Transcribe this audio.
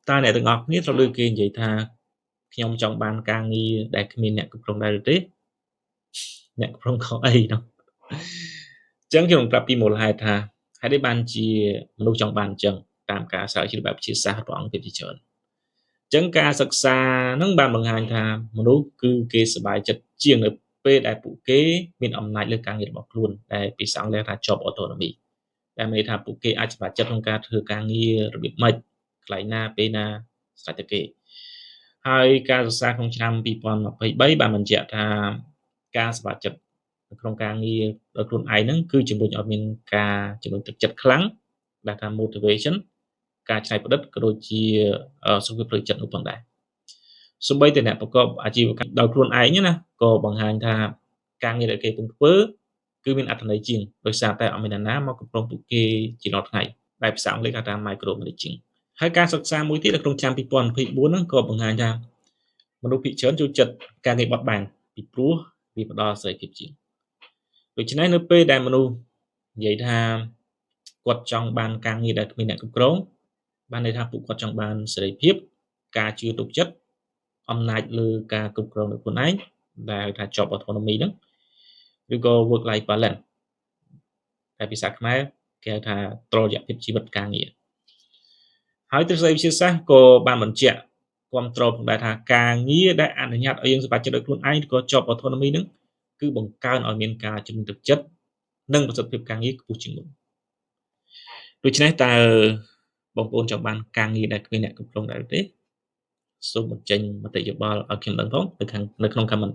តើអ្នកទាំងអស់គ្នាត្រូវឮគេនិយាយថាខ្ញុំចង់បានការងារដែលគ្មានអ្នកគ្រប់គ្រងដែរឬទេអ្នកគ្រប់គ្រងខុសអីនោះអញ្ចឹងខ្ញុំនឹងប្រាប់ពីមូលហេតុថាហេតុអីបានជាមនុស្សចង់បានអញ្ចឹងតាមការស្រាវជ្រាវបែបវិទ្យាសាស្ត្ររបស់អង្គភាពជាច្រើនអញ្ចឹងការសិក្សានឹងបានបង្ហាញថាមនុស្សគឺគេសប្បាយចិត្តជាងនៅពេលដែលពួកគេមានអំណាចលើការងាររបស់ខ្លួនដែលភាសាអង់គ្លេសថា job autonomy ដែលមានន័យថាពួកគេអាចសម្រេចចិត្តក្នុងការធ្វើការងាររបៀបម៉េចកន្លែងណាពេលណាស្រេចតែគេហើយការសិក្សាក្នុងឆ្នាំ2023បានបញ្ជាក់ថាការសម្រេចចិត្តក្នុងការងារដោយខ្លួនឯងហ្នឹងគឺជំរុញឲ្យមានការជំរុញទឹកចិត្តខ្លាំងដែលថា motivation ការច្នៃប្រឌិតក៏ដូចជាសុខភាពផ្លូវចិត្តនោះផងដែរសូម្បីតែអ្នកប្រកបអាជីវកម្មដោយខ្លួនឯងណាក៏បង្ហាញថាការងារដែលគេកំពុងធ្វើគឺមានអត្ថន័យជាងដោយសារតែអត់មានអ្នកណាមកគ្រប់គ្រងពួកគេជារាល់ថ្ងៃដែលភាសាអង់គ្លេសគេហៅថា micro managing ហើយការសិក្សាមួយទៀតនៅក្នុងឆ្នាំ2024ហ្នឹងក៏បង្ហាញថាមនុស្សភាគច្រើនចូលចិត្តការងារបត់បែនពីព្រោះវាផ្ដល់សេរីភាពជាងដូច្នេះនៅពេលដែលមនុស្សនិយាយថាគាត់ចង់បានការងារដែលគ្មានអ្នកគ្រប់គ្រងបានន័យថាពួកគាត់ចង់បានសេរីភាពការជឿទុកចិត្តអំណាចលើការគ្រប់គ្រងដោយខ្លួនឯងដែលហៅថា job autonomy ហ្នឹងឬក៏ work life balance តែភាសាខ្មែរគេហៅថាត្រលយៈភាពជីវិតការងារហើយទ្រឹស្ដីវិទ្យាសាស្ត្រក៏បានបញ្ជាក់គ្រប់គ្រងផងដែរថាការងារដែលអនុញ្ញាតឲ្យយើងសម្រេចចិត្តដោយខ្លួនឯងឬក៏ job autonomy ហ្នឹងគឺបង្កើនឲ្យមានការជំរុញទឹកចិត្តនិងប្រសិទ្ធភាពការងារខ្ពស់ជាងមុនដូច្នេះតើបងប្អូនចង់បានការងារដែលគ្មានអ្នកគ្រប់គ្រងដែរទេសូមបញ្ចេញមតិយោបល់ឲ្យខ្ញុំដឹងផងនៅក្នុង comment